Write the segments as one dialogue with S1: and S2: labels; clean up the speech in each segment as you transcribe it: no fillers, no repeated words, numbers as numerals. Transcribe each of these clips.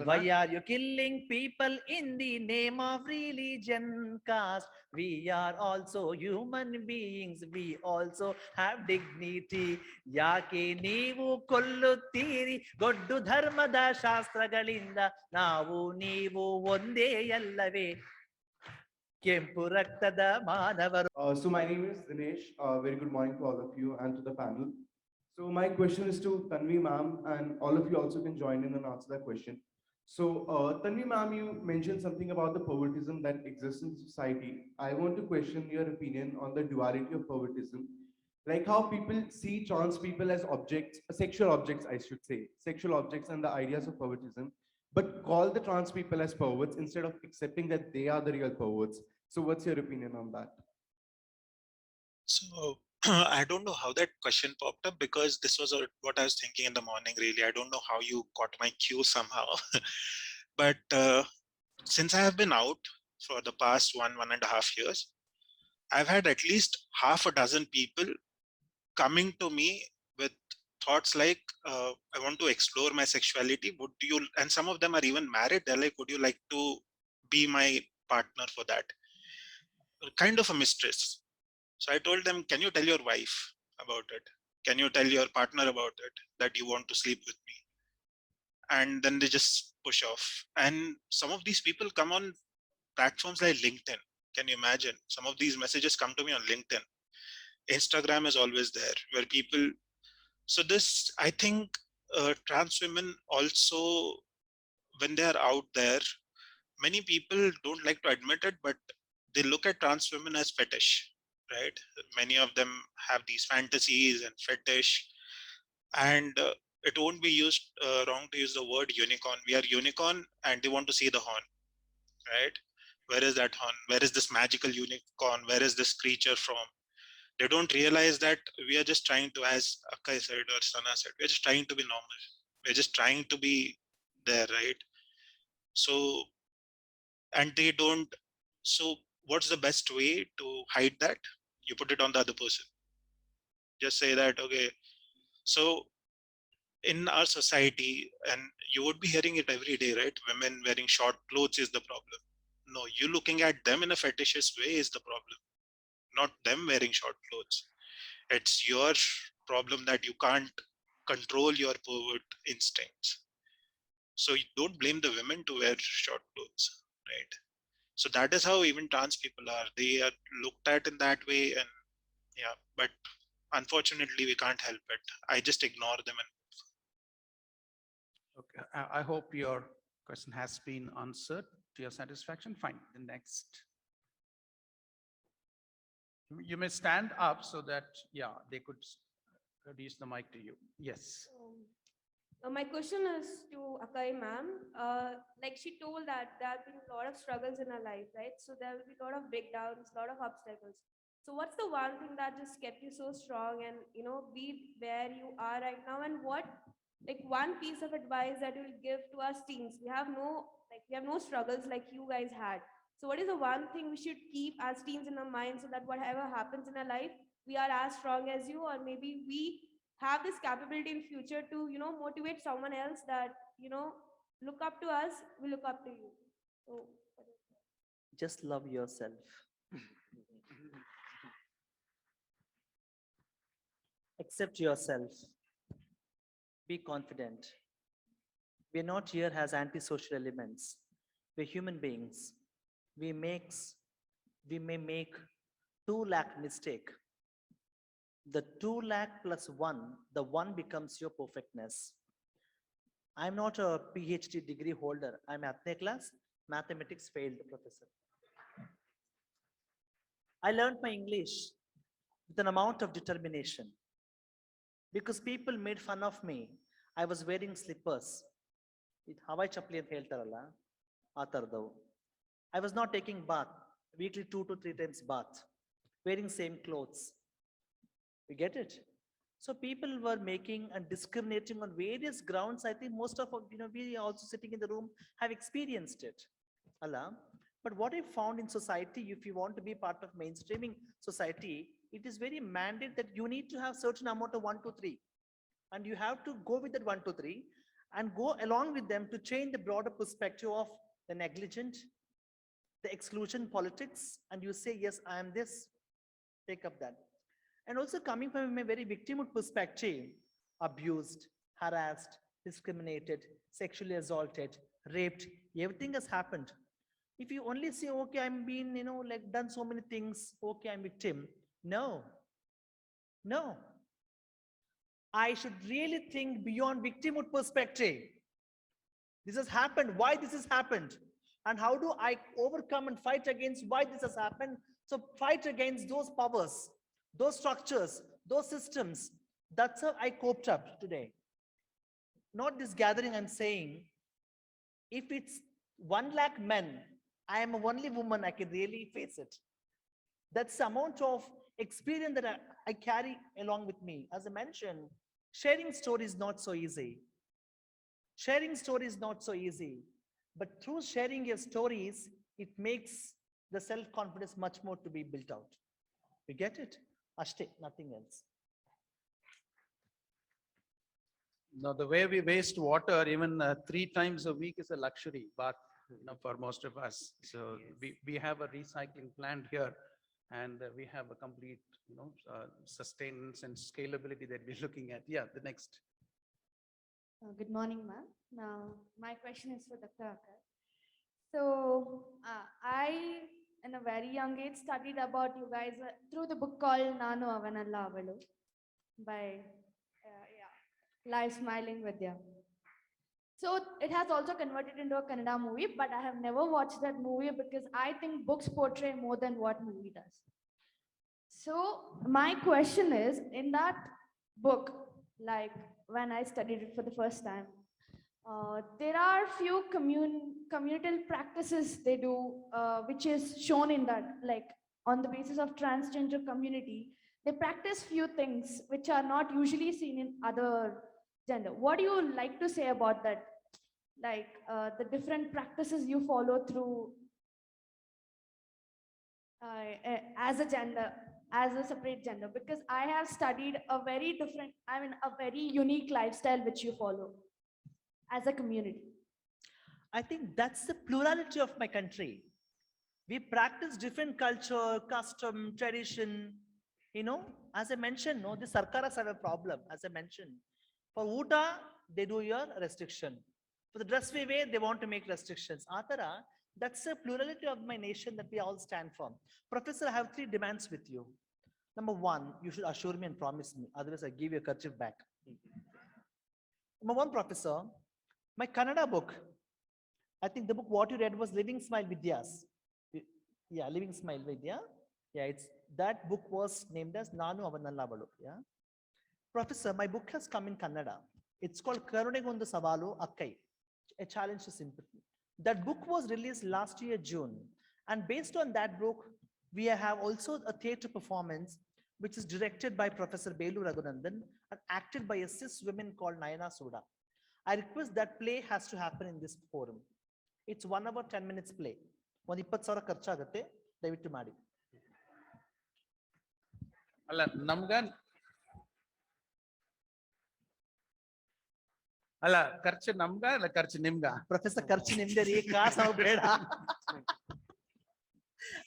S1: Why are you killing people in the name of religion, caste? We are also human beings. We also have dignity. ಯಾಕೆ ನೀವು ಕೊಲ್ಲುತ್ತೀರಿ ಗೊಡ್ಡು ಧರ್ಮದ ಶಾಸ್ತ್ರಗಳಿಂದ ನಾವು ನೀವು ಒಂದೇ ಅಲ್ಲವೇ ಕೆಂಪು ರಕ್ತದ ಮಾನವರು.
S2: So my name is Dinesh. Very good morning to all of you and to the panel. So my question is to Tanvi ma'am, and all of you also can join in and answer that question. So Tanvi ma'am, you mentioned something about the pervertism that exists in society. I want to question your opinion on the duality of pervertism, like how people see trans people as objects, sexual objects, I should say, sexual objects, and the ideas of pervertism, but call the trans people as perverts instead of accepting that they are the real perverts. So what's your opinion on that?
S3: So I don't know how that question popped up, because this was what I was thinking in the morning, really. I don't know how you caught my cue somehow. But since I have been out for the past 1.5 years, I've had at least half a dozen people coming to me with thoughts like, I want to explore my sexuality. Would you, and some of them are even married. They're like, would you like to be my partner for that? Kind of a mistress. So I told them, can you tell your wife about it? Can you tell your partner about it, that you want to sleep with me? And then they just push off. And some of these people come on platforms like LinkedIn. Can you imagine? Some of these messages come to me on LinkedIn. Instagram is always there, where people. So this, I think, trans women also, when they are out there, many people don't like to admit it, but they look at trans women as fetish, right? Many of them have these fantasies and fetish, and it won't be used wrong to use the word unicorn. We are unicorn, and they want to see the horn, right? Where is that horn? Where is this magical unicorn? Where is this creature from? They don't realize that we are just trying to, as Akkai said or Sana said, we're just trying to be normal. We're just trying to be there, right? So, and they don't. So what's the best way to hide that? You put it on the other person. Just say that, okay, so in our society, and you would be hearing it every day, right? Women wearing short clothes is the problem. No, you looking at them in a fetishist way is the problem, not them wearing short clothes. It's your problem that you can't control your pervert instincts. So you don't blame the women to wear short clothes, right? So that is how even trans people are. They are looked at in that way, and yeah, but unfortunately we can't help it. I just ignore them. And
S4: Okay, I hope your question has been answered to your satisfaction. Fine. The next. You may stand up so that, yeah, they could reach the mic to you. Yes.
S5: My question is to Akkai ma'am. Like she told that there have been a lot of struggles in her life, right? So there will be a lot of breakdowns, a lot of obstacles. So what's the one thing that just kept you so strong and, be where you are right now? And what, like one piece of advice that you'll give to us teens? We have no struggles like you guys had. So what is the one thing we should keep as teens in our mind so that whatever happens in our life, we are as strong as you, or maybe we have this capability in future to motivate someone else that look up to us, we look up to you. So
S1: Just love yourself. Accept yourself. Be confident. We're not here as antisocial elements. We're human beings. We may make 2 lakh mistake. The 2 lakh plus 1, the 1 becomes your perfectness. I'm not a PhD degree holder. I'm at the class, mathematics failed professor. I learned my English with an amount of determination because people made fun of me. I was wearing slippers. Hawaii chappali anta heltaralla aa taradau. I was not taking bath, weekly 2 to 3 times bath, wearing same clothes. We get it? So people were making and discriminating on various grounds. I think most of we also sitting in the room have experienced it. Allah. But what I found in society, if you want to be part of mainstreaming society, it is very mandate that you need to have certain amount of 1 to 3, and you have to go with that 1 to 3. and go along with them to change the broader perspective of the negligent, the exclusion politics, and you say, yes, I am this, take up that. And also coming from a very victimhood perspective, abused, harassed, discriminated, sexually assaulted, raped, everything has happened. If you only say, okay, I'm being, like done so many things, okay, I'm victim. No, no. I should really think beyond victimhood perspective. This has happened, why this has happened, and how do I overcome and fight against why this has happened? So fight against those powers, those structures, those systems. That's how I coped up today. Not this gathering, I'm saying, if it's 1 lakh men, I am only woman, I can really face it. That's the amount of experience that I carry along with me. As I mentioned, sharing stories is not so easy. Sharing stories is not so easy. But through sharing your stories, it makes the self-confidence much more to be built out. You get it? Ashte, nothing else.
S4: Now, the way we waste water, even 3 times a week is a luxury, but for most of us. So we have a recycling plant here, and we have a complete, sustenance and scalability that we're looking at. Yeah, the next.
S6: Good morning, ma'am. Now, my question is for Dr. Akkai. So, I, in a very young age, studied about you guys through the book called Nanu Avanalla Avalu by Live Smiling Vidya. So, it has also converted into a Kannada movie, but I have never watched that movie because I think books portray more than what movie does. So, my question is, in that book, like when I studied it for the first time, there are few communal practices they do, which is shown in that, like on the basis of transgender community, they practice few things which are not usually seen in other gender. What do you like to say about that? Like the different practices you follow through as a gender, as a separate gender, because I have studied a very different, a very unique lifestyle which you follow as a community.
S1: I think that's the plurality of my country. We practice different culture, custom, tradition. As I mentioned, no, the sarkaras have a problem, as I mentioned. For Uta, they do your restriction. For the dress we wear, they want to make restrictions. Atara, that's a plurality of my nation that we all stand for. Professor, I have 3 demands with you. Number 1, you should assure me and promise me, otherwise I give you a kerchief back. Number 1, Professor, my Kannada book, I think the book what you read was Living Smile Vidyas. Yeah, Living Smile Vidya. Yeah, that book was named as Nanu Avanalla Avalu. Yeah. Professor, my book has come in Kannada. It's called Karunegondu Savalu Akkai, a challenge to sympathy. That book was released last year, June. And based on that book, we have also a theatre performance, which is directed by Professor Belu Raghunandan and acted by a cis woman called Nayana Soda. I request that play has to happen in this forum. It's 1 hour, 10 minutes play. 20,000 ಖರ್ಚಾಗುತ್ತೆ ದಯವಿಟ್ಟು ಮಾಡಿ.
S4: ಅಲ್ಲ ಖರ್ಚು ನಮ್ಗ ಅಲ್ಲ ಖರ್ಚು ನಿಮ್ಗ?
S1: Professor ಖರ್ಚು ನಿಮ್ದೇ ರೀ, ಕಾಸು ಬೇಡ.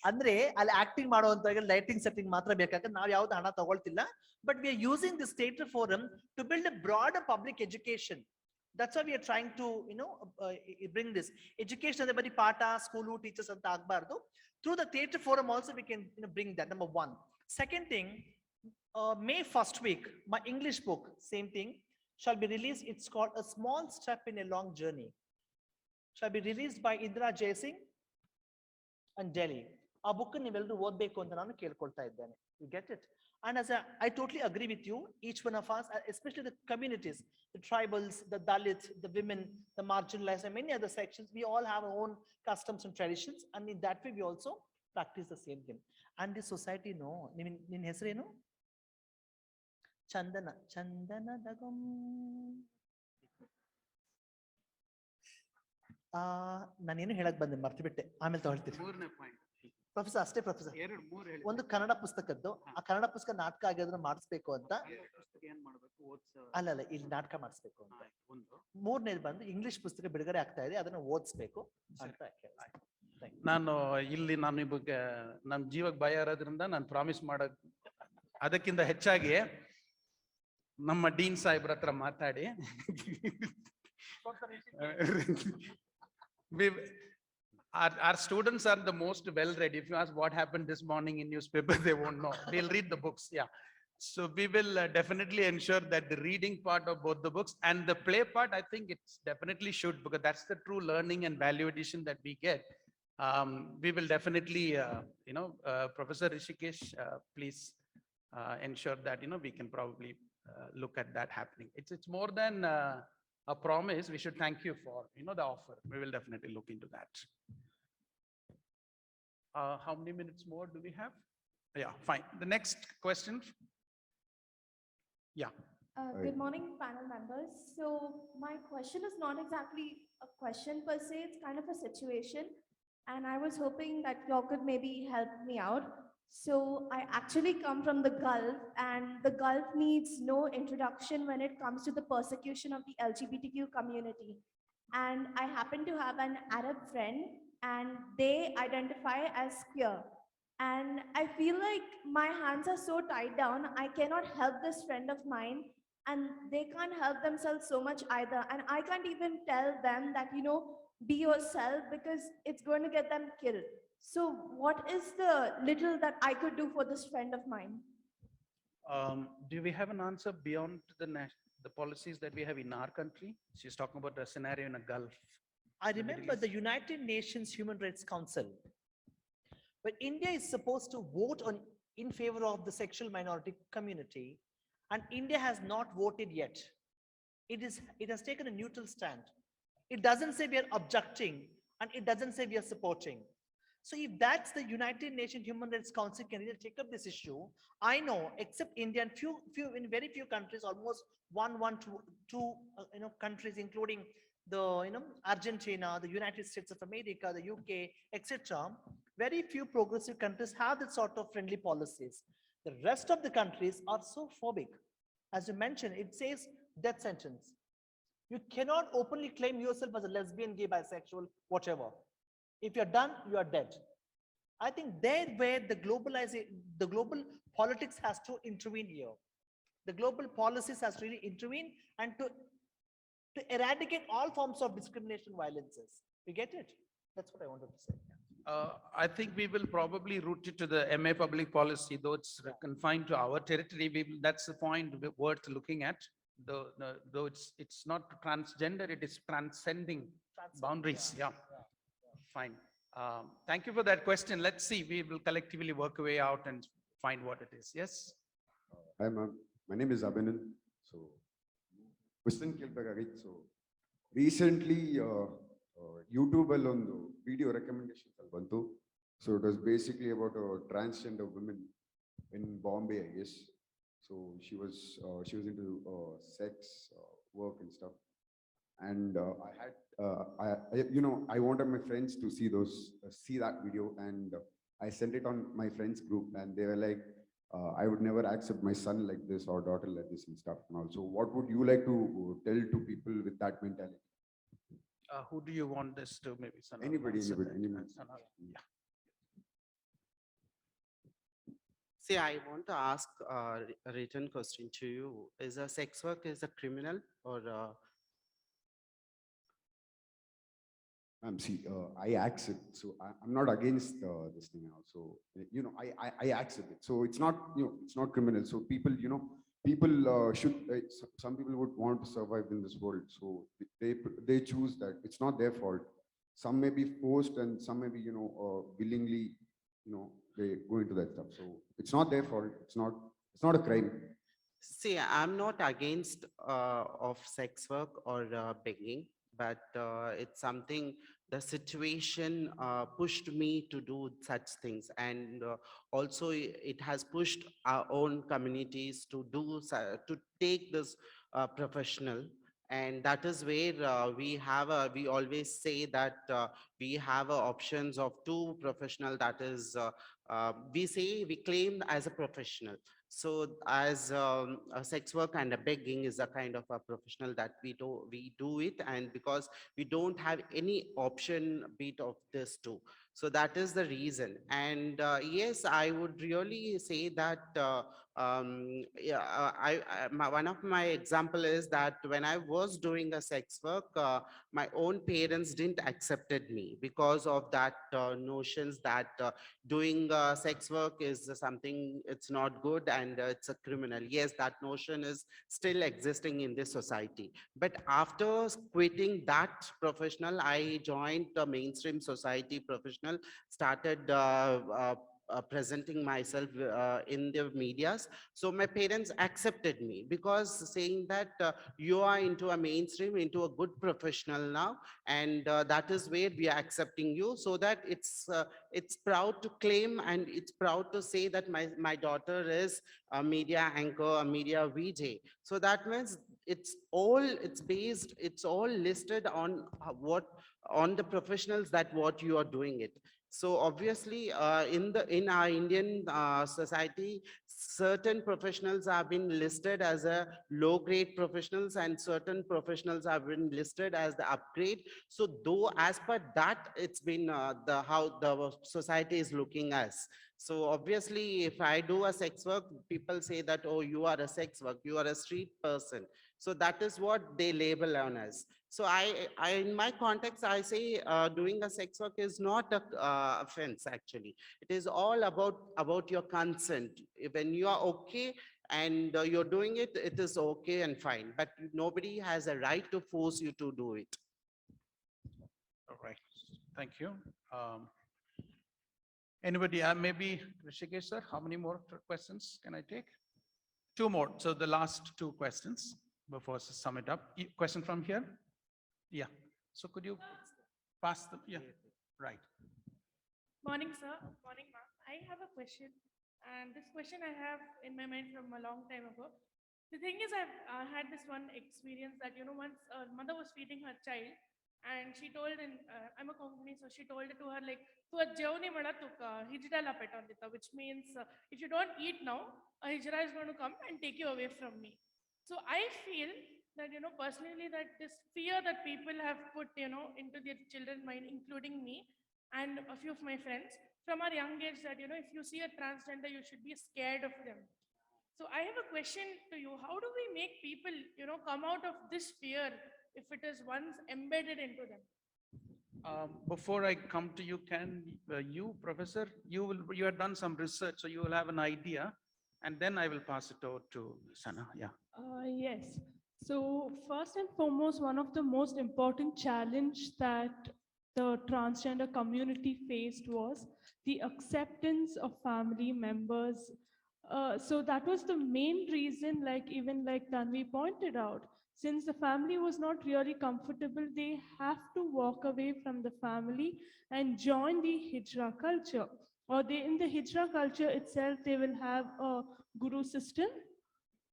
S1: ಅಂದ್ರೆ ಅಲ್ಲಿ ಆಕ್ಟಿಂಗ್ ಮಾಡುವಂತ ಲೈಟಿಂಗ್ ಸೆಟ್ಟಿಂಗ್ ಮಾತ್ರ ಬೇಕಾದ್ರೆ ನಾವು ಯಾವ್ದು ಹಣ ತಗೊಳ್ತಿಲ್ಲ. But we are using this theatre forum to build a broad public education. That's why we are trying to, bring this education. Everybody pata, school, teachers anta agbardu. Through the theatre forum also we can bring that. Number 1. Second thing, May 1st week, my English book, same thing, shall be released. It's called A Small Step in a Long Journey. Shall be released by Indra Jaising and Delhi. Our book ನೀವೆಲ್ಲರೂ ಓದಬೇಕು ಅಂತ ನಾನು ಕೇಳ್ಕೊಳ್ತಾ ಇದ್ದೇನೆ. You get it? And as I totally agree with you, each one of us, especially the communities, the tribals, the Dalits, the women, the marginalized, and many other sections, we all have our own customs and traditions. And in that way, we also practice the same thing. And the society, no. Nin hesrenu? Chandana. Chandana dagam. ನಾನೇನು ಹೇಳಕ್ ಬಂದೆ ಮರ್ತು ಬಿಟ್ಟೆ, ಆಮೇಲೆ ತಗೊಳ್ತೀನಿ.
S4: 3ನೇ point.
S1: Professor ಅಷ್ಟೇ professor.
S4: ಎರಡು ಮೂರು ಹೇಳಿ.
S1: ಒಂದು ಕನ್ನಡ ಪುಸ್ತಕದ್ದು, ಆ ಕನ್ನಡ ಪುಸ್ತಕ ನಾಟಕ ಆಗಿರೋದನ್ನ ಮಾಡಿಸ್ಬೇಕು ಅಂತ.
S4: ಪುಸ್ತಕ ಏನ್ ಮಾಡ್ಬೇಕು ಓದ್ಸ
S1: ಅಲ್ಲ ಇಲ್ಲಿ ನಾಟಕ ಮಾಡಿಸ್ಬೇಕು ಅಂತ.
S4: ಒಂದು
S1: ಮೂರನೇದು ಬಂದು ಇಂಗ್ಲಿಷ್ ಪುಸ್ತಕ ಬಿಡುಗಡೆ ಆಗ್ತಾ ಇದೆ, ಅದನ್ನ ಓದಿಸ್ಬೇಕು ಅಂತ ಕೇಳ್ತೀನಿ.
S4: ನಾನು ಇಲ್ಲಿ ನಾನು ಇವಾಗ ನಮ್ ಜೀವಕ್ಕೆ ಭಯ ಇರೋದ್ರಿಂದ ನಾನು ಪ್ರಾಮಿಸ್ ಮಾಡಕ್ ಅದಕ್ಕಿಂತ ಹೆಚ್ಚಾಗಿ ನಮ್ಮ ಡೀನ್ ಸಾಹೇಬ್ರ ಹತ್ರ ಮಾತಾಡಿ our students are the most well read. If you ask what happened this morning in newspaper, they won't know. They'll read the books. Yeah. So we will definitely ensure that the reading part of both the books and the play part, I think it's definitely should, because that's the true learning and value addition that we get. We will definitely, Professor Rishikesh, please ensure that, we can probably look at that happening. It's more than a promise. We should thank you for, the offer. We will definitely look into that. How many minutes more do we have? Yeah, fine. The next question. Yeah.
S6: Good morning, panel members. So my question is not exactly a question per se, it's kind of a situation. And I was hoping that you could maybe help me out. So I actually come from the Gulf, and the Gulf needs no introduction when it comes to the persecution of the LGBTQ community. And I happen to have an Arab friend, and they identify as queer. And I feel like my hands are so tied down, I cannot help this friend of mine, and they can't help themselves so much either. And I can't even tell them that, be yourself, because it's going to get them killed. So what is the little that I could do for this friend of mine?
S4: Do we have an answer beyond the policies that we have in our country? She's talking about a scenario in a Gulf.
S1: I remember the United Nations Human Rights Council, but India is supposed to vote in favor of the sexual minority community, and India has not voted yet. It has taken a neutral stand. It doesn't say we are objecting, and it doesn't say we are supporting. So if that's the United Nations Human Rights Council can really take up this issue, I know, except India and in very few countries, almost two countries, including the Argentina, the United States of America, the UK, etc. Very few progressive countries have that sort of friendly policies. The rest of the countries are so phobic. As you mentioned, it says death sentence. You cannot openly claim yourself as a lesbian, gay, bisexual, whatever. If you're done, you are dead. I think there where the global politics has to intervene here. The global policies has to really intervene and to eradicate all forms of discrimination, violences. You get it? That's what I wanted to say.
S4: I think we will probably route it to the MA Public Policy, though it's confined to our territory. That's the point worth looking at. Though it's not transgender, it is transcending boundaries. Yeah. Fine. Thank you for that question. Let's see. We will collectively work a way out and find what it is. Yes.
S7: Hi, ma'am. My name is Abhinan. So, question kelbekagittu. So, recently, YouTube alone video recommendations al bantu. So it was basically about a transgender woman in Bombay, I guess. So she was into sex work and stuff. And I wanted my friends to see that video, and I sent it on my friends group, and they were like, I would never accept my son like this or daughter like this and stuff. And also, what would you like to tell to people with that mentality?
S4: Who do you want this to? Maybe
S7: anybody.
S4: Yeah.
S8: See, I want to ask a written question to you. Is a sex work a criminal or?
S7: See, I accept. So I'm not against this thing also. I accept it. So it's not, it's not criminal. So people, people should. Some people would want to survive in this world. So they choose that. It's not their fault. Some may be forced, and some may be, willingly, they go into that stuff. So it's not their fault. It's not a crime.
S8: See, I'm not against of sex work or begging, but it's something, the situation pushed me to do such things. And also it has pushed our own communities to take this professional. And that is where we always say that we have options of two professional, that is we claim as a professional. So as a sex work and a begging is a kind of a professional that we do it, and because we don't have any option bit of this too. So that is the reason. And yes, I would really say that yeah, one of my example is that when I was doing a sex work, my own parents didn't accepted me because of that notions that doing sex work is something, it's not good, and it's a criminal. Yes, that notion is still existing in this society. But after quitting that professional, I joined the mainstream society professional, started presenting myself in the medias. So my parents accepted me because saying that you are into a mainstream, into a good professional now, and that is where we are accepting you. So that it's proud to claim, and it's proud to say that my daughter is a media anchor, a media VJ. So that means it's all listed on what, on the professionals, that what you are doing it. So obviously in our Indian society, certain professionals have been listed as a low grade professionals, and certain professionals have been listed as the upgrade. So though as per that, it's been the how the society is looking us. So obviously, if I do a sex work, people say that, oh, you are a sex work, you are a street person. So that is what they label on us. So in my context, I say doing a sex work is not a offense. Actually, it is all about your consent. When you are okay and you're doing it, it is okay and fine. But nobody has a right to force you to do it.
S4: All right, thank you. Anybody, maybe Rishikesh sir, how many more questions can I take? Two more. So the last two questions before I sum it up. Question from here? Yeah. So could you pass the, yeah, right.
S9: Morning, sir. Morning, ma'am. I have a question, and this question I have in my mind from a long time ago. The thing is, I've had this one experience that, once a mother was feeding her child, and she told, I'm a Konkani, so she told it to her, like, "Tu jevni mada tuka hijrala petondita," which means, if you don't eat now, a hijra is going to come and take you away from me. So I feel that, personally, that this fear that people have put, into their children's mind, including me, and a few of my friends from our young age, that if you see a transgender, you should be scared of them. So I have a question to you: how do we make people come out of this fear if it is once embedded into them?
S4: Before I come to you, can you, Professor, you have done some research, so you will have an idea, and then I will pass it over to Sana. Yeah.
S9: Yes. So first and foremost, one of the most important challenge that the transgender community faced was the acceptance of family members. So that was the main reason, like even like Tanvi pointed out, since the family was not really comfortable, they have to walk away from the family and join the Hijra culture. Or they, in the Hijra culture itself, they will have a guru system,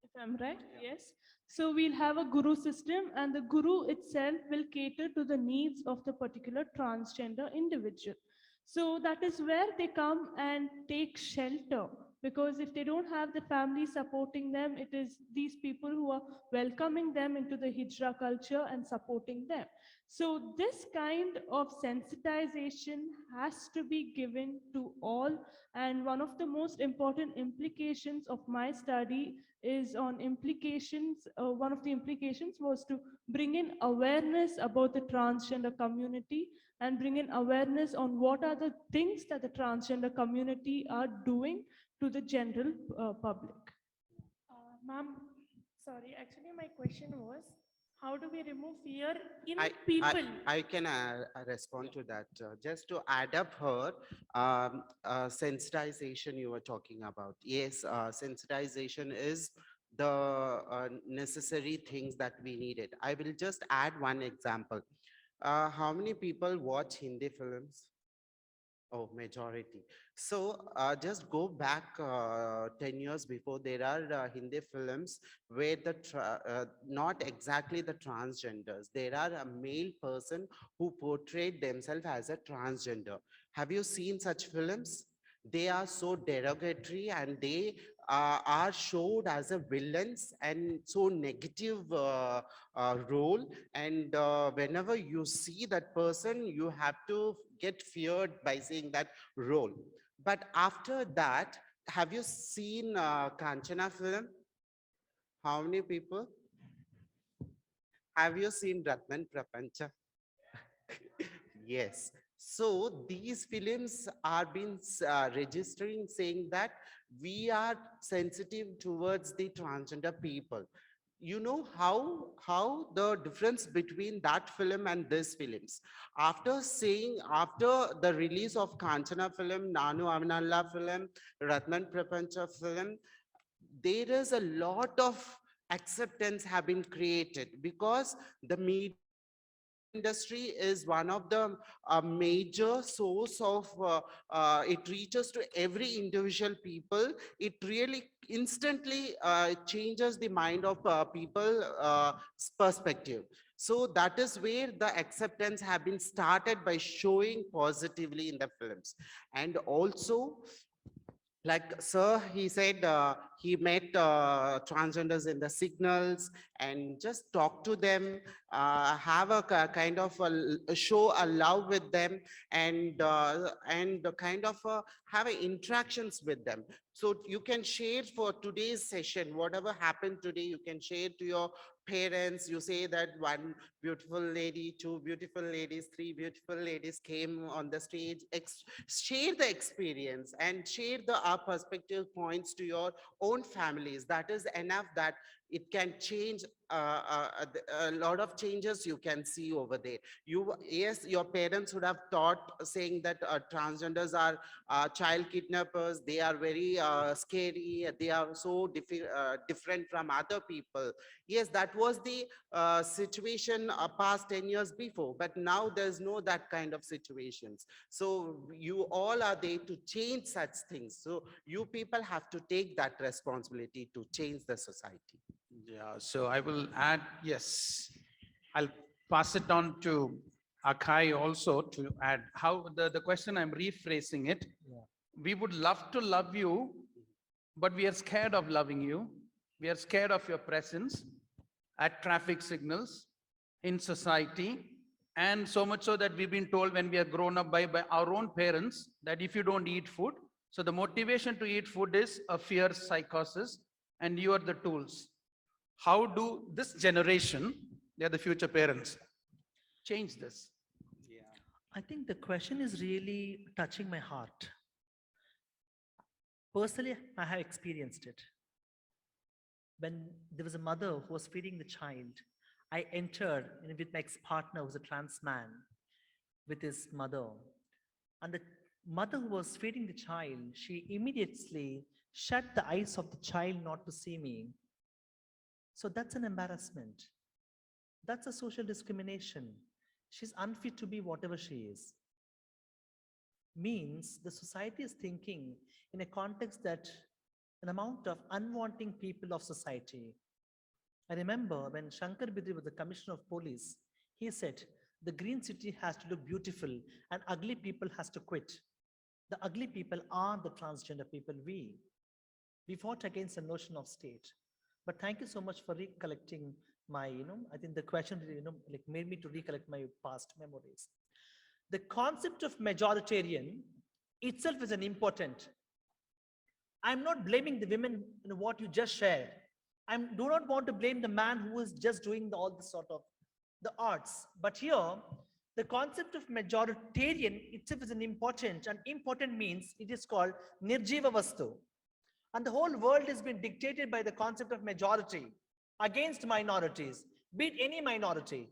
S9: if I'm right. Yes. So we'll have a guru system, and the guru itself will cater to the needs of the particular transgender individual. So that is where they come and take shelter, because if they don't have the family supporting them, it is these people who are welcoming them into the Hijra culture and supporting them. So this kind of sensitization has to be given to all. And one of the most important implications of my study is on implications. One of the implications was to bring in awareness about the transgender community and bring in awareness on what are the things that the transgender community are doing to the general public. Ma'am, sorry, actually my question was, how do we remove fear in people?
S8: I can respond to that. Just to add up her sensitization you were talking about. Yes, sensitization is the necessary things that we needed. I will just add one example. How many people watch Hindi films? Oh, majority. So just go back 10 years before, there are Hindi films where not exactly the transgenders. There are a male person who portrayed themselves as a transgender. Have you seen such films? They are so derogatory and they are showed as a villains and so negative role. And whenever you see that person, you have to get feared by seeing that role. But after that, have you seen Kanchana film? How many people? Have you seen Ratnan Prapancha? Yes. So these films are being registering saying that we are sensitive towards the transgender people. You know how the difference between that film and these films. After the release of Kanchana film, Nanu Avinalla film, Ratnan Prapancha film, there is a lot of acceptance have been created because the media industry is one of the major source of it reaches to every individual people. It really instantly changes the mind of people perspective. So that is where the acceptance have been started by showing positively in the films. And also, like sir, he said he met transgenders in the signals and just talk to them, have a kind of show a love with them, and kind of have a interactions with them. So you can share for today's session whatever happened today, you can share to your parents. You say that one beautiful lady, two beautiful ladies, three beautiful ladies came on the stage. Share the experience and share the perspective points to your own families. That is enough that it can change a lot of changes you can see over there. Yes, your parents would have taught saying that transgenders are child kidnappers, they are very scary, they are so different from other people. Yes, that was the situation past 10 years before, but now there's no that kind of situations. So you all are there to change such things. So you people have to take that responsibility to change the society.
S4: Yeah, so I will add, yes, I'll pass it on to Akkai also to add how the question I'm rephrasing it.
S1: Yeah.
S4: We would love to love you, but we are scared of loving you. We are scared of your presence at traffic signals, in society, and so much so that we've been told when we are grown up by our own parents that if you don't eat food, so the motivation to eat food is a fear psychosis, and you are the tools. How do this generation, they are the future parents, change this?
S1: I think the question is really touching my heart. Personally, I have experienced it. When there was a mother who was feeding the child, I entered with my ex-partner who was a trans man with his mother. And the mother who was feeding the child, she immediately shut the eyes of the child not to see me. So that's an embarrassment. That's a social discrimination. She's unfit to be whatever she is. Means the society is thinking in a context that an amount of unwanting people of society. I remember when Shankar Bidri was the commissioner of police, he said, the green city has to look beautiful and ugly people has to quit. The ugly people are the transgender people, we fought against the notion of state. But thank you so much for recollecting my, I think the question, like made me to recollect my past memories. The concept of majoritarian itself is an important. I'm not blaming the women in what you just shared. I do not want to blame the man who is just doing all the sort of the arts. But here, the concept of majoritarian itself is an important, and important means it is called nirjiva vastu. And the whole world has been dictated by the concept of majority against minorities, be it any minority.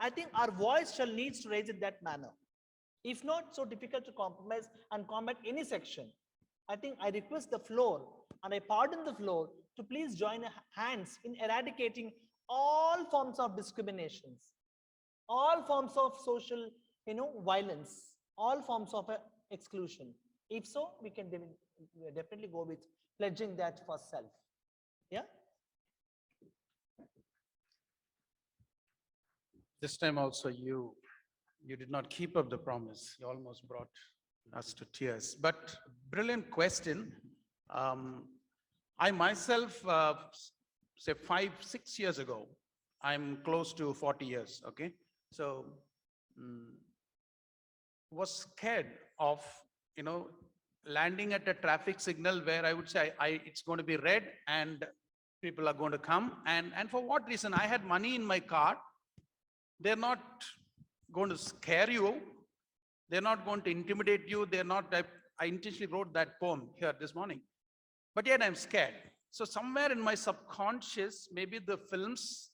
S1: I think our voice shall needs to raise in that manner. If not, so difficult to compromise and combat any section. I think I request the floor and I pardon the floor to please join hands in eradicating all forms of discriminations, all forms of social, violence, all forms of exclusion? If so, we can definitely go with pledging that for self. Yeah.
S4: This time also you did not keep up the promise. You almost brought us to tears. But brilliant question. I myself, say 5-6 years ago, I'm close to 40 years. Okay, so was scared of landing at a traffic signal where I would say it's going to be red and people are going to come, and for what reason? I had money in my car. They're not going to scare you. They're not going to intimidate you. They're not. I intentionally wrote that poem here this morning, but yet I'm scared. So somewhere in my subconscious, maybe the films,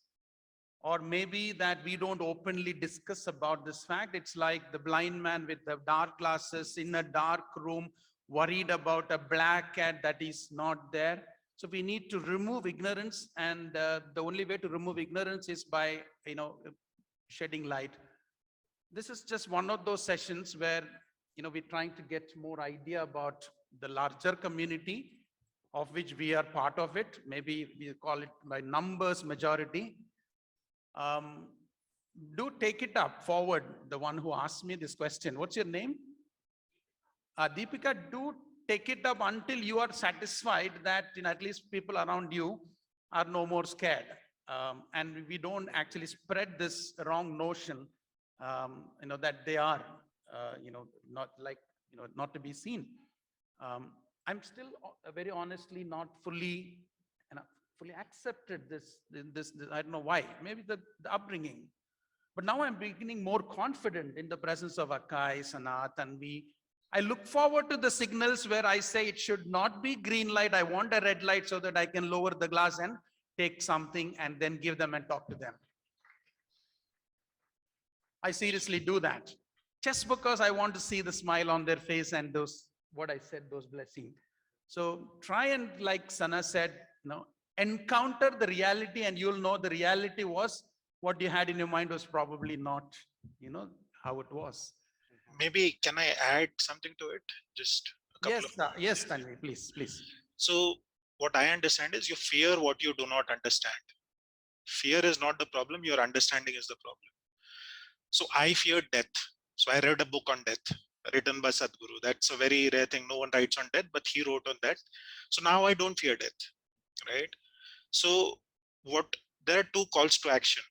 S4: or maybe that we don't openly discuss about this fact. It's like the blind man with the dark glasses in a dark room, worried about a black cat that is not there. So we need to remove ignorance, and the only way to remove ignorance is by shedding light. This is just one of those sessions where we're trying to get more idea about the larger community of which we are part of it. Maybe we call it by numbers majority. Do take it up forward. The one who asked me this question, what's your name? Deepika, do take it up until you are satisfied that at least people around you are no more scared. And we don't actually spread this wrong notion, that they are, not like, not to be seen. I'm still very honestly not fully, fully accepted this, I don't know why, maybe the upbringing. But now I'm beginning more confident in the presence of Akkai, Sana, Tanvi. I look forward to the signals where I say it should not be green light. I want a red light so that I can lower the glass and take something and then give them and talk to them. I seriously do that just because I want to see the smile on their face and those, what I said, those blessings. So try and, like Sana said, encounter the reality, and you'll know the reality was what you had in your mind was probably not, how it was.
S3: Maybe can I add something to it? Just a couple of points.
S4: Yes, Tanvi, please.
S3: So what I understand is you fear what you do not understand. Fear is not the problem. Your understanding is the problem. So I feared death. So I read a book on death written by Sadhguru. That's a very rare thing. No one writes on death, but he wrote on that. So now I don't fear death, right? So there are two calls to action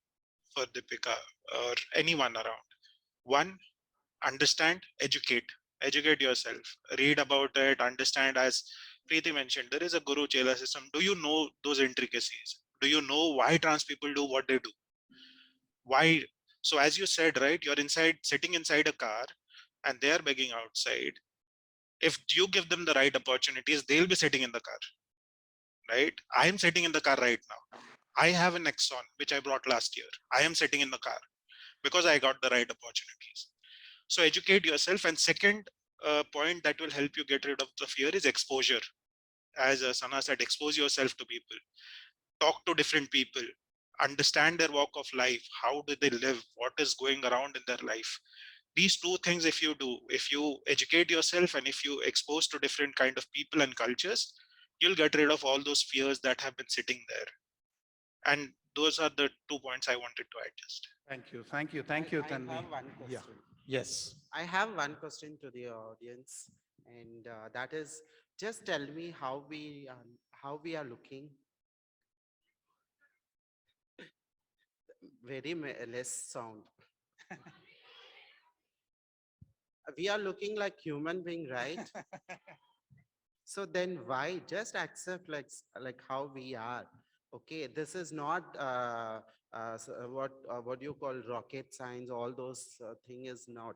S3: for Deepika or anyone around. One, understand, educate yourself, read about it, understand. As Preethi mentioned, there is a Guru Chela system. Do you know those intricacies? Do you know why trans people do what they do? Why? So as you said, right, you're sitting inside a car and they're begging outside. If you give them the right opportunities, they'll be sitting in the car, right? I am sitting in the car right now. I have an Nexon, which I brought last year. I am sitting in the car because I got the right opportunities. So educate yourself. And second point that will help you get rid of the fear is exposure. As Sana said, expose yourself to people, talk to different people, understand their walk of life. How do they live? What is going around in their life? These two things, if you do, if you educate yourself and if you expose to different kind of people and cultures, you'll get rid of all those fears that have been sitting there. And those are the 2 points I wanted to add. Just
S4: Thank you, Tanvi.
S8: I have one question.
S4: Yeah. Yes.
S8: I have one question to the audience, and that is, just tell me how we are looking. Very less sound. We are looking like human being, right? So then why just accept like how we are? Okay, this is not what you call rocket science. All those thing is not.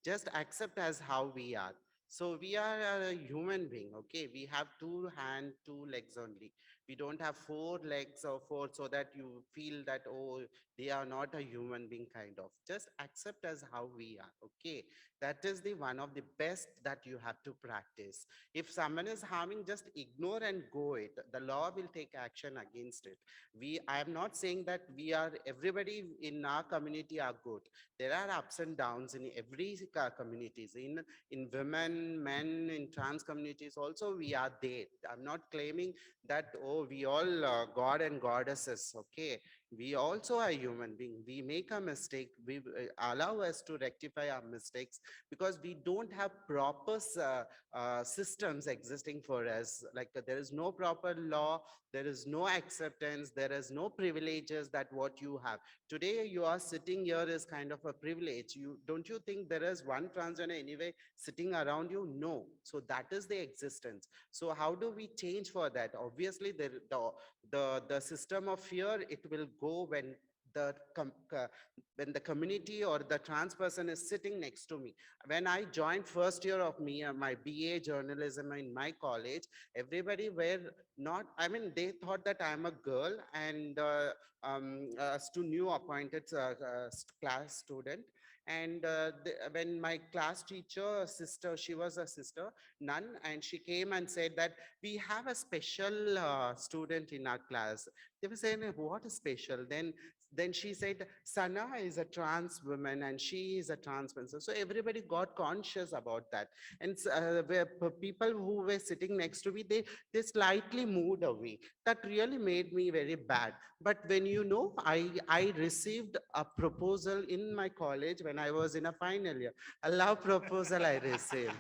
S8: Just accept as how we are. So we are a human being. Okay, we have 2 hands, 2 legs only. We don't have four legs or four so that you feel that, oh, they are not a human being kind of. Just accept as how we are, okay? That is the one of the best that you have to practice. If someone is harming, just ignore and go it. The law will take action against it. I am not saying that everybody in our community are good. There are ups and downs in every communities, in women, men, in trans communities also we are there. I'm not claiming that, oh, we all god and goddesses, okay? We also are human being. We make a mistake. We allow us to rectify our mistakes because we don't have proper systems existing for us. Like there is no proper law, there is no acceptance, there is no privileges that what you have. Today you are sitting here is kind of a privilege. Don't you think there is one transgender anyway sitting around you? No. So that is the existence. So how do we change for that? Obviously the system of fear, it will go when when the community or the trans person is sitting next to me. When I joined first year of my BA journalism in my college, everybody were not, I mean, they thought that I'm a girl and as to new appointed class student. And when my class teacher, sister, she was a sister, nun, and she came and said that we have a special student in our class. They were saying, what is special? Then she said, Sana is a trans woman and she is a trans person. So everybody got conscious about that. And people who were sitting next to me, they slightly moved away. That really made me very bad. But when I received a proposal in my college when I was in a final year, a love proposal I received.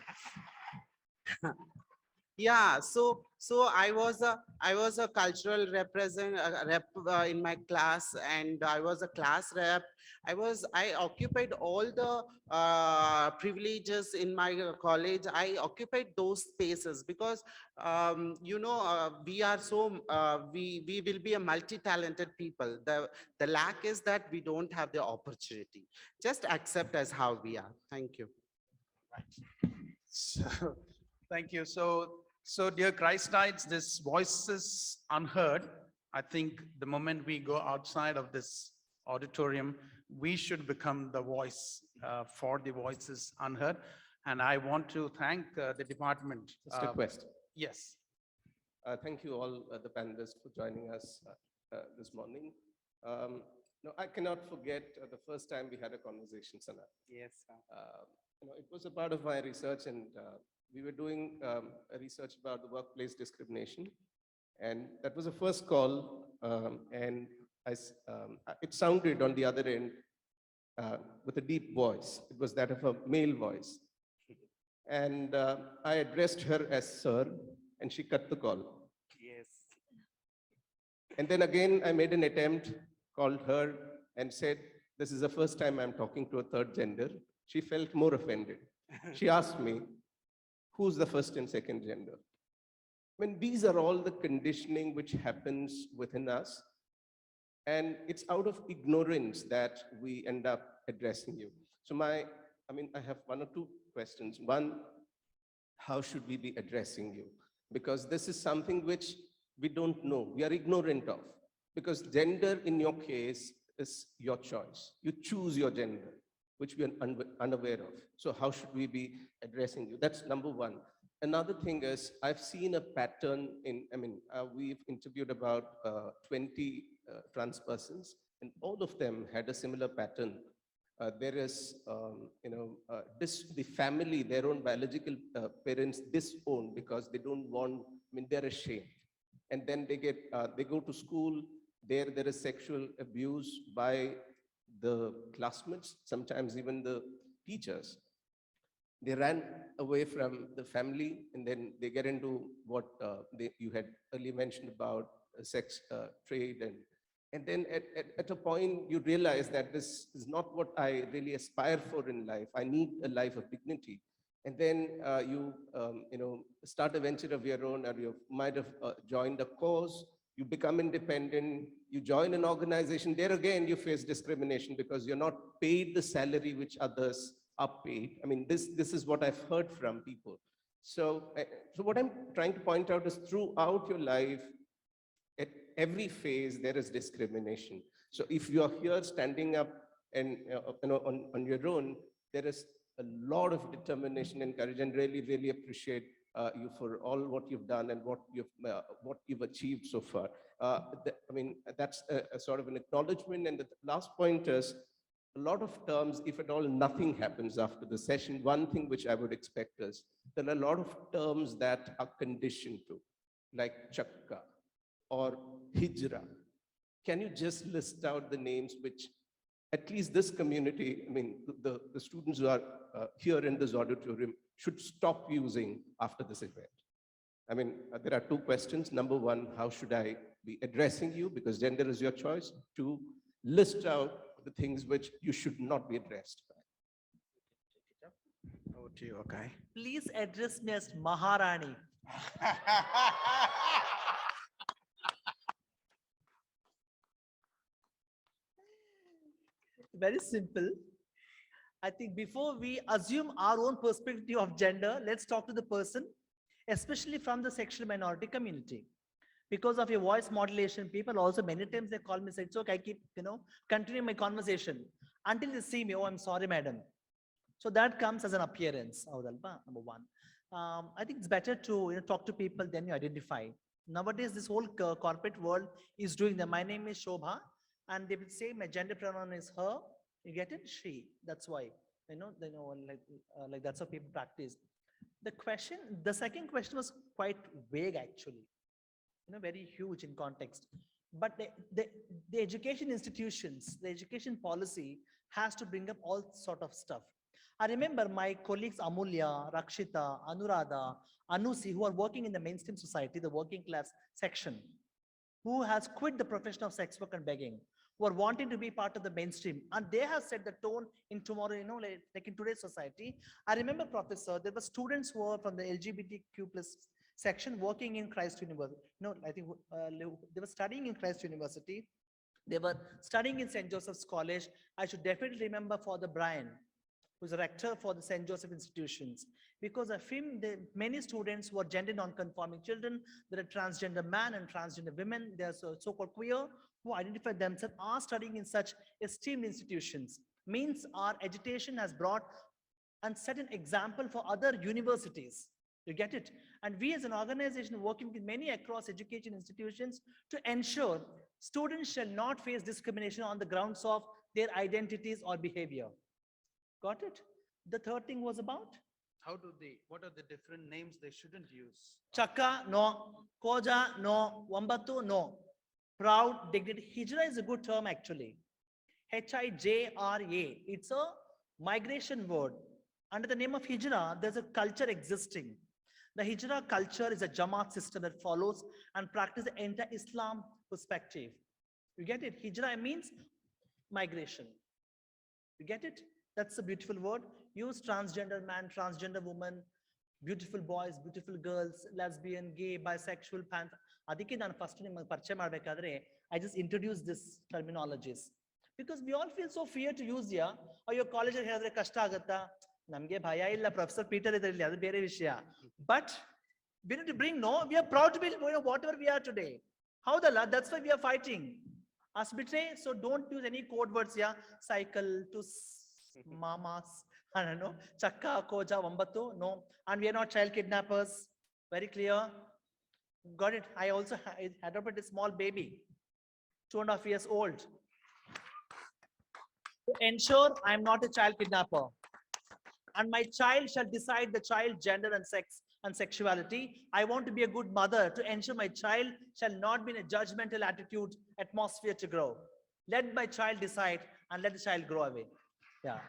S8: Yeah, so I was a cultural rep in my class, and I was a class rep. I occupied all the privileges in my college. I occupied those spaces because we are we will be a multi-talented people. The lack is that we don't have the opportunity. Just accept as how we are. Thank you.
S4: So, thank you. So dear Christites, this voice is unheard. I think the moment we go outside of this auditorium, we should become the voice for the voices unheard. And I want to thank the department.
S10: Just a question.
S4: Yes.
S10: Thank you all, the panelists, for joining us this morning. No, I cannot forget the first time we had a conversation, Sana.
S8: Yes.
S10: It was a part of my research, and we were doing a research about the workplace discrimination. And that was the first call, and it sounded on the other end with a deep voice. It was that of a male voice. And I addressed her as sir, and she cut the call.
S8: Yes.
S10: And then again, I made an attempt, called her, and said, this is the first time I'm talking to a third gender. She felt more offended. She asked me, who's the first and second gender? I mean, these are all the conditioning which happens within us. And it's out of ignorance that we end up addressing you. So I have one or two questions. One, how should we be addressing you? Because this is something which we don't know, we are ignorant of. Because gender in your case is your choice. You choose your gender, which we are unaware of. So how should we be addressing you? That's number one. Another thing is, I've seen a pattern we've interviewed about 20 trans persons, and all of them had a similar pattern. There is, the family, their own biological parents disown because they don't want, they're ashamed. And then they go to school, there is sexual abuse by the classmates, sometimes even the teachers. They ran away from the family, and then they get into what you had earlier mentioned about sex trade. And then at a point, you realize that this is not what I really aspire for in life. I need a life of dignity. And then you start a venture of your own, or you might have joined a cause. You become independent, you join an organization. There again, you face discrimination because you're not paid the salary which others are paid. This is what I've heard from people. So what I'm trying to point out is, throughout your life, every phase there is discrimination. So if you are here standing up and on your own, there is a lot of determination and courage, and really appreciate you for all what you've done and what you've achieved so far. I mean, that's a sort of an acknowledgement. And the last point is, a lot of terms, if at all nothing happens after the session, one thing which I would expect is there are a lot of terms that are conditioned to, like chakka or hijra. Can you just list out the names which at least this community, I mean, the students who are here in this auditorium should stop using after this event? I mean, there are two questions. Number one, how should I be addressing you? Because gender is your choice. Two, list out the things which you should not be addressed by.
S8: Over to you, Akkai.
S1: Please address me as Maharani. Very simple. I think before we assume our own perspective of gender, let's talk to the person, especially from the sexual minority community. Because of your voice modulation, people also many times they call me, say, it's okay, I keep, continuing my conversation until they see me, oh, I'm sorry, madam. So that comes as an appearance, number one. I think it's better to talk to people, then you identify. Nowadays, this whole corporate world is doing that. My name is Shobha, and they will say my gender pronoun is her. You get it? She. That's why, like that's how people practice. The second question was quite vague, actually. Very huge in context. But the education institutions, the education policy has to bring up all sort of stuff. I remember my colleagues Amulya, Rakshita, Anuradha, Anusi, who are working in the mainstream society, the working class section, who has quit the profession of sex work and begging, who are wanting to be part of the mainstream. And they have set the tone in tomorrow, like in today's society. I remember, Professor, there were students who were from the LGBTQ plus section working in Christ University. No, I think they were studying in Christ University. They were studying in St. Joseph's College. I should definitely remember Father Brian, who's a rector for the St. Joseph institutions, because I feel many students who are gender non-conforming children, there are transgender men and transgender women, they are so-called queer, who identify themselves, are studying in such esteemed institutions. Means our education has brought and set an example for other universities. You get it? And we as an organization working with many across education institutions to ensure students shall not face discrimination on the grounds of their identities or behavior. Got it? The third thing was about?
S4: What are the different names they shouldn't use?
S1: Chakka, no. Koja, no. Wambatu, no. Proud, dignity. Hijra is a good term, actually. Hijra. It's a migration word. Under the name of Hijra, there's a culture existing. The Hijra culture is a Jamaat system that follows and practices the entire Islam perspective. You get it? Hijra means migration. You get it? That's a beautiful word. Use transgender man, transgender woman, beautiful boys, beautiful girls, lesbian, gay, bisexual, pan. Adike nan first parche madbekadre, I just introduced this terminologies. Because we all feel so fear to use here. Or your college has a kashta agata. Namge bhaya illa Professor Peter idrilla adu bere vishaya. But we need to bring, no, we are proud to be whatever we are today. How the lad? That's why we are fighting. As betray, so don't use any code words here. Cycle to mamas, I don't know, chakka, koja, wambatu, no. And we are not child kidnappers. Very clear. Got it. I also adopted a small baby, 2.5 years old. To ensure I am not a child kidnapper. And my child shall decide the child gender and sex and sexuality. I want to be a good mother to ensure my child shall not be in a judgmental attitude atmosphere to grow. Let my child decide and let the child grow away. Yeah.